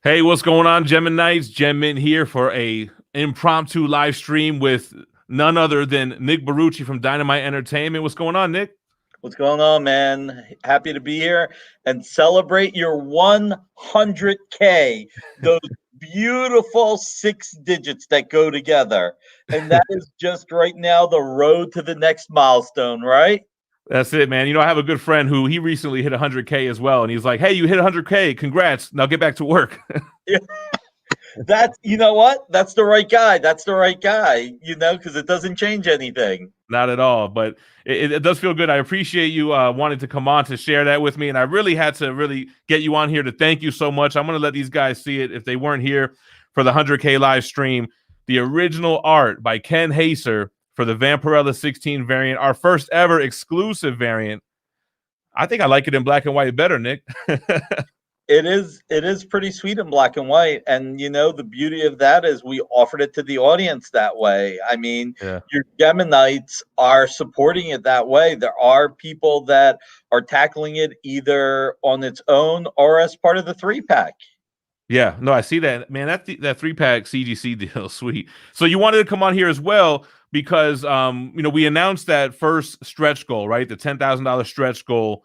Hey, what's going on, Geminites? GemMint here for a impromptu live stream with none other than Nick Barrucci from Dynamite Entertainment. What's going on, Nick? What's going on, man? Happy to be here and celebrate your 100K. Those beautiful 6 digits that go together. And that is just right now the road to the next milestone, right? That's it, man. You know, I have a good friend who he recently hit 100K as well, and he's like, "Hey, you hit 100K. Congrats. Now get back to work." That's, you know what? That's the right guy. That's the right guy, because it doesn't change anything. Not at all, but it does feel good. I appreciate you wanting to come on to share that with me, and I really had to really get you on here to thank you so much. I'm going to let these guys see it if they weren't here for the 100K live stream. The original art by Ken Haser for the Vampirella 16 variant, our first ever exclusive variant. I think I like it in black and white better, Nick. It is pretty sweet in black and white, and the beauty of that is we offered it to the audience that way. I mean, Yeah. your Geminites are supporting it that way. There are people that are tackling it either on its own or as part of the 3-pack. Yeah, no, I see that, man. That 3-pack CGC deal, sweet. So you wanted to come on here as well because we announced that first stretch goal, right? The $10,000 stretch goal,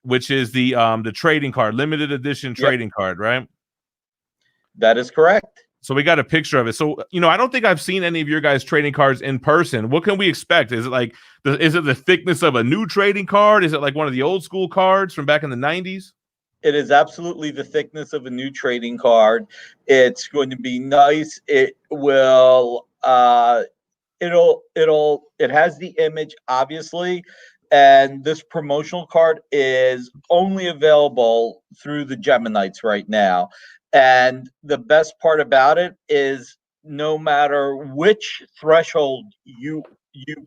which is the trading card, limited edition trading card, right? That is correct. So we got a picture of it. So, I don't think I've seen any of your guys' trading cards in person. What can we expect? Is it like is it the thickness of a new trading card? Is it like one of the old school cards from back in the 90s? It is absolutely the thickness of a new trading card. It's going to be nice. It will it has the image, obviously, and this promotional card is only available through the Geminites right now. And the best part about it is no matter which threshold you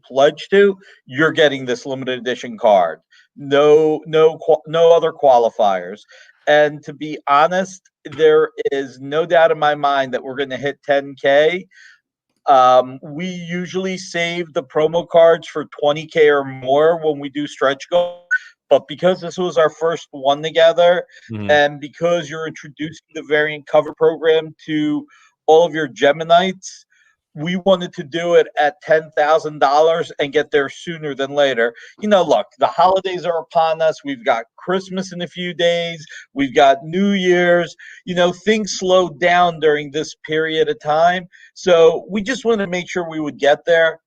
pledge to, you're getting this limited edition card. No other qualifiers. And to be honest, there is no doubt in my mind that we're going to hit 10K. We usually save the promo cards for 20K or more when we do stretch goals. But because this was our first one together, and because you're introducing the variant cover program to all of your Geminites, we wanted to do it at $10,000 and get there sooner than later. Look, the holidays are upon us. We've got Christmas in a few days. We've got New Year's. Things slow down during this period of time. So we just wanted to make sure we would get there.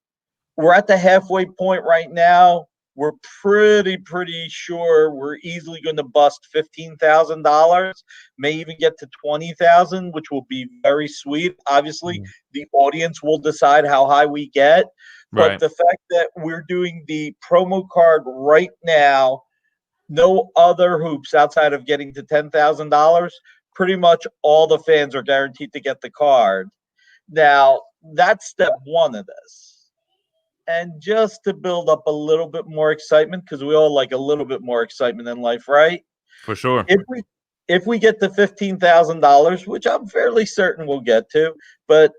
We're at the halfway point right now. We're pretty sure we're easily going to bust $15,000, may even get to $20,000, which will be very sweet. Obviously, the audience will decide how high we get. But the fact that we're doing the promo card right now, no other hoops outside of getting to $10,000, pretty much all the fans are guaranteed to get the card. Now, that's step one of this. And just to build up a little bit more excitement, because we all like a little bit more excitement in life, right? For sure. If we get to $15,000, which I'm fairly certain we'll get to, but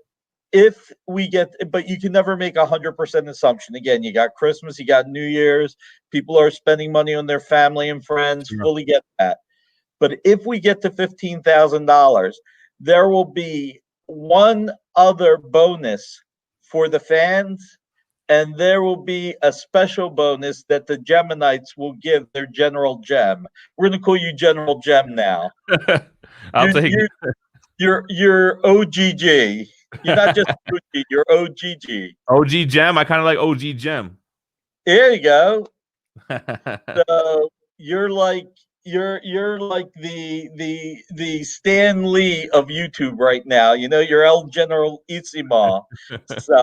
you can never make 100% assumption. Again, you got Christmas, you got New Year's, people are spending money on their family and friends. Yeah. Fully get that. But if we get to $15,000, there will be one other bonus for the fans. And there will be a special bonus that the Geminites will give their General Gem. We're going to call you General Gem now. I'll take it. You're OGG. You're not just OG, you're OGG. OG Gem? I kind of like OG Gem. There you go. So you're like the Stan Lee of YouTube right now. You're El General Itzima. So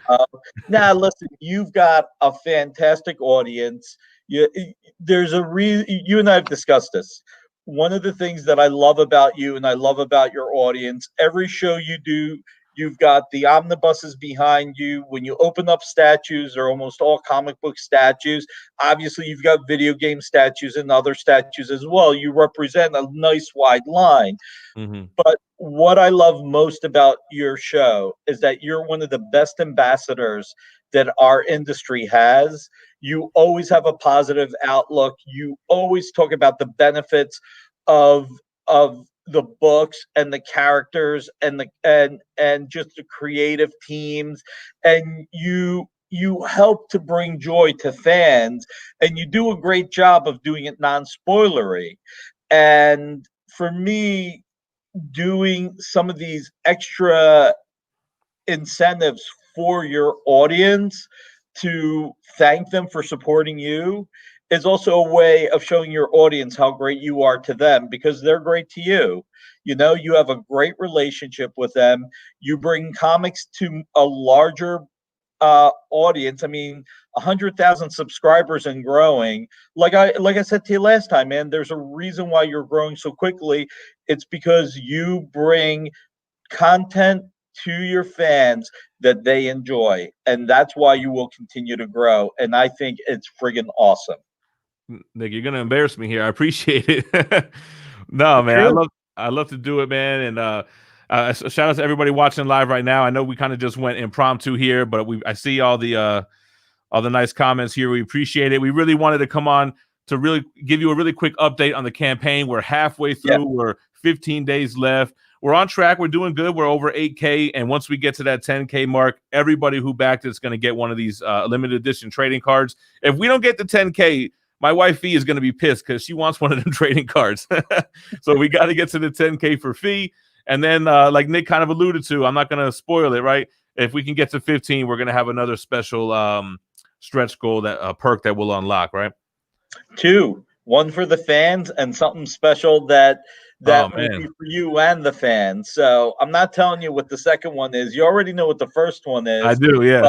now listen, you've got a fantastic audience. You and I have discussed this. One of the things that I love about you and I love about your audience, every show you do, you've got the omnibuses behind you. When you open up statues, they're almost all comic book statues. Obviously, you've got video game statues and other statues as well. You represent a nice wide line. But what I love most about your show is that you're one of the best ambassadors that our industry has. You always have a positive outlook. You always talk about the benefits of the books and the characters and and just the creative teams, and you help to bring joy to fans, and you do a great job of doing it non-spoilery. And for me, doing some of these extra incentives for your audience to thank them for supporting you is also a way of showing your audience how great you are to them, because they're great to you. You know, you have a great relationship with them. You bring comics to a larger audience. I mean, 100,000 subscribers and growing. Like I said to you last time, man, there's a reason why you're growing so quickly. It's because you bring content to your fans that they enjoy, and that's why you will continue to grow. And I think it's friggin' awesome. Nick, you're gonna embarrass me here. I appreciate it. No, man, I love to do it, man. And shout out to everybody watching live right now. I know we kind of just went impromptu here, but I see all the nice comments here. We appreciate it. We really wanted to come on to really give you a really quick update on the campaign. We're halfway through. Yeah. We're 15 days left. We're on track. We're doing good. We're over 8K. And once we get to that 10K mark, everybody who backed it is going to get one of these limited edition trading cards. If we don't get to 10K, my wife Fee is going to be pissed because she wants one of them trading cards. So we got to get to the 10K for Fee. And then like Nick kind of alluded to, I'm not going to spoil it, right? If we can get to 15, we're going to have another special stretch goal, that perk that we'll unlock, right? 2, 1 for the fans and something special that will be for you and the fans. So I'm not telling you what the second one is. You already know what the first one is. I do, yeah.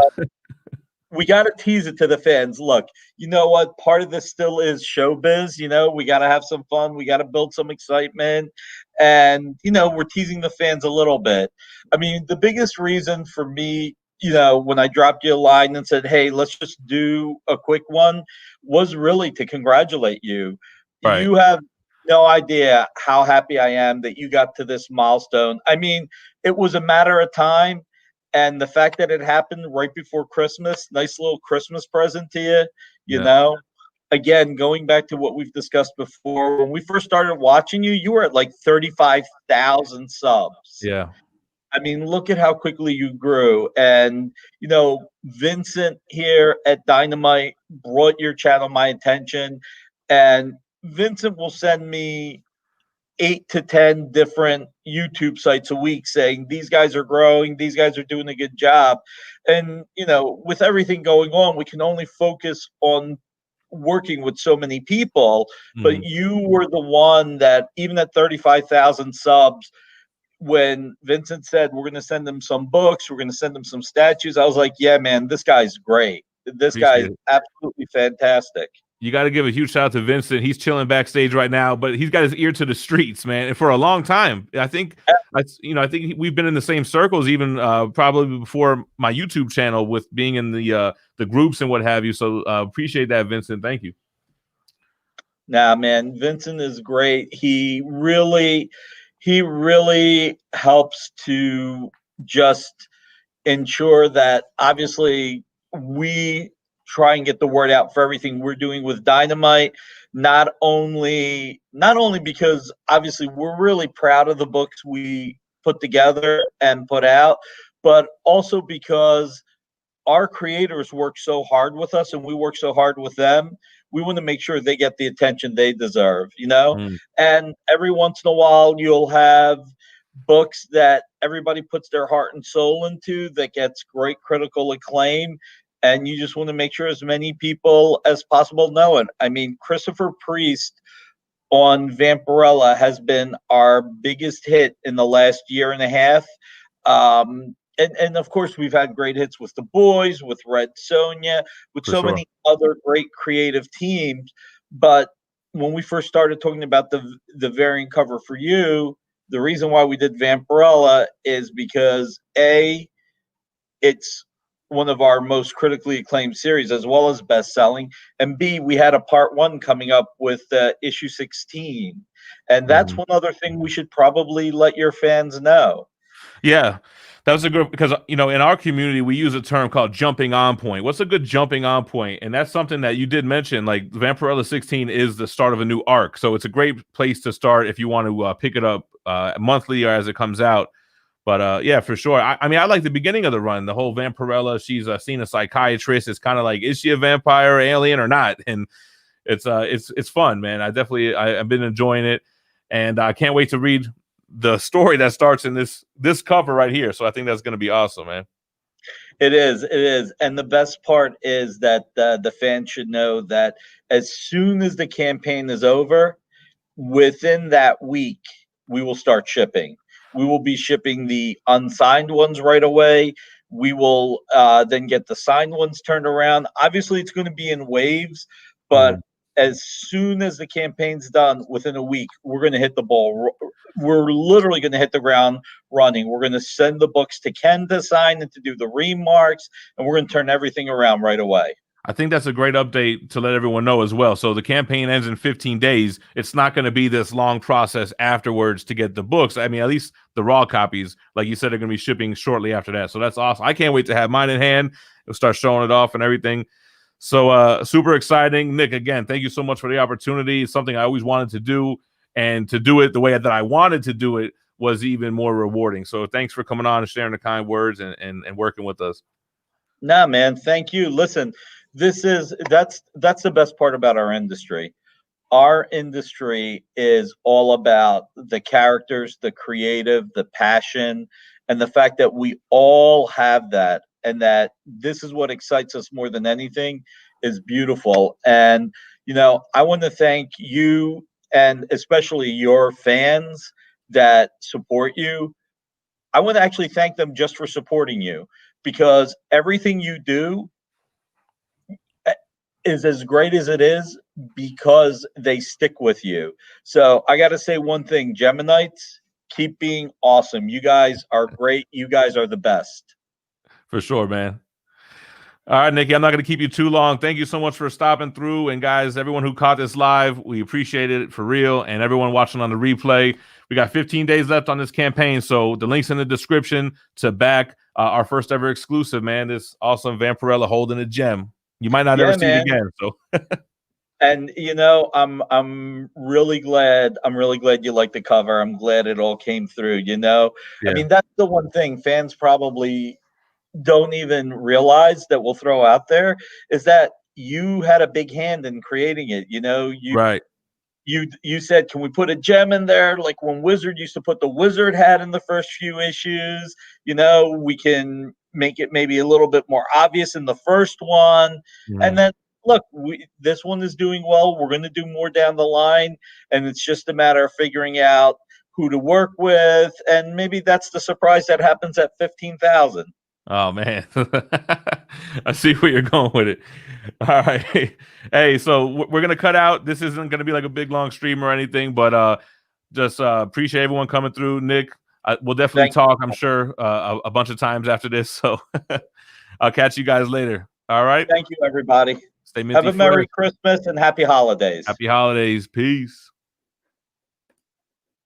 We got to tease it to the fans. Look, you know what? Part of this still is showbiz. You know, we got to have some fun. We got to build some excitement. And, you know, we're teasing the fans a little bit. I mean, the biggest reason for me, you know, when I dropped you a line and said, hey, let's just do a quick one, was really to congratulate you. Right. You have no idea how happy I am that you got to this milestone. I mean, it was a matter of time. And the fact that it happened right before Christmas, nice little Christmas present to you, you know. Again, going back to what we've discussed before, when we first started watching you, you were at like 35,000 subs. Yeah. I mean, look at how quickly you grew. And, you know, Vincent here at Dynamite brought your channel my attention. And Vincent will send me 8 to 10 different YouTube sites a week saying these guys are growing, these guys are doing a good job. And, you know, with everything going on, we can only focus on working with so many people. But you were the one that, even at 35,000 subs, when Vincent said we're going to send them some books, we're going to send them some statues, I was like, yeah, man, this guy's great. This guy's absolutely fantastic. You got to give a huge shout out to Vincent. He's chilling backstage right now, but he's got his ear to the streets, man. And for a long time, I think we've been in the same circles, even probably before my YouTube channel, with being in the groups and what have you. So appreciate that, Vincent. Thank you. Nah, man, Vincent is great. He really helps to just ensure that obviously we try and get the word out for everything we're doing with Dynamite, not only because obviously we're really proud of the books we put together and put out, but also because our creators work so hard with us and we work so hard with them. We want to make sure they get the attention they deserve, you know? And every once in a while you'll have books that everybody puts their heart and soul into that gets great critical acclaim. And you just want to make sure as many people as possible know it. I mean, Christopher Priest on Vampirella has been our biggest hit in the last year and a half. And of course, we've had great hits with The Boys, with Red Sonja, with so many other great creative teams. But when we first started talking about the variant cover for you, the reason why we did Vampirella is because A, it's one of our most critically acclaimed series, as well as best-selling, and B, we had a part 1 coming up with issue 16, and that's one other thing we should probably let your fans know. Yeah, that was a good, because you know, in our community we use a term called jumping on point. What's a good jumping on point? And that's something that you did mention. Like Vampirella 16 is the start of a new arc, so it's a great place to start if you want to pick it up monthly or as it comes out. But yeah, for sure. I mean, I like the beginning of the run. The whole Vampirella. She's seen a psychiatrist. It's kind of like, is she a vampire, or alien, or not? And it's fun, man. I've been enjoying it, and I can't wait to read the story that starts in this cover right here. So I think that's going to be awesome, man. It is, and the best part is that the fans should know that as soon as the campaign is over, within that week, we will start shipping. We will be shipping the unsigned ones right away. We will then get the signed ones turned around. Obviously, it's going to be in waves, but as soon as the campaign's done, within a week, we're going to hit the ball. We're literally going to hit the ground running. We're going to send the books to Ken to sign and to do the remarks, and we're going to turn everything around right away. I think that's a great update to let everyone know as well. So the campaign ends in 15 days. It's not going to be this long process afterwards to get the books. I mean, at least the raw copies, like you said, are going to be shipping shortly after that. So that's awesome. I can't wait to have mine in hand. We'll start showing it off and everything. So super exciting. Nick, again, thank you so much for the opportunity. It's something I always wanted to do, and to do it the way that I wanted to do it was even more rewarding. So thanks for coming on and sharing the kind words and working with us. Nah, man, thank you. Listen, that's the best part about our industry. Our industry is all about the characters, the creative, the passion, and the fact that we all have that, and that this is what excites us more than anything is beautiful. And, I want to thank you, and especially your fans that support you. I want to actually thank them just for supporting you, because everything you do is as great as it is because they stick with you. So I got to say one thing, Geminites, keep being awesome. You guys are great. You guys are the best. For sure, man. All right, Nikki, I'm not going to keep you too long. Thank you so much for stopping through. And guys, everyone who caught this live, we appreciate it for real. And everyone watching on the replay, we got 15 days left on this campaign. So the link's in the description to back our first ever exclusive, man. This awesome Vampirella holding a gem. You might not ever see it again. So and I'm really glad you liked the cover. I'm glad it all came through, Yeah. I mean, that's the one thing fans probably don't even realize that we'll throw out there, is that you had a big hand in creating it. Right. You said, can we put a gem in there? Like when Wizard used to put the Wizard hat in the first few issues, we can make it maybe a little bit more obvious in the first one. And then look, this one is doing well. We're going to do more down the line. And it's just a matter of figuring out who to work with. And maybe that's the surprise that happens at 15,000. Oh man, I see where you're going with it. All right, hey, so we're gonna cut out. This isn't gonna be like a big long stream or anything, but just appreciate everyone coming through. Nick, we'll definitely talk, I'm sure, a bunch of times after this. So I'll catch you guys later. All right. Thank you, everybody. Stay minty. Have a Merry Christmas and Happy Holidays. Happy holidays. Peace.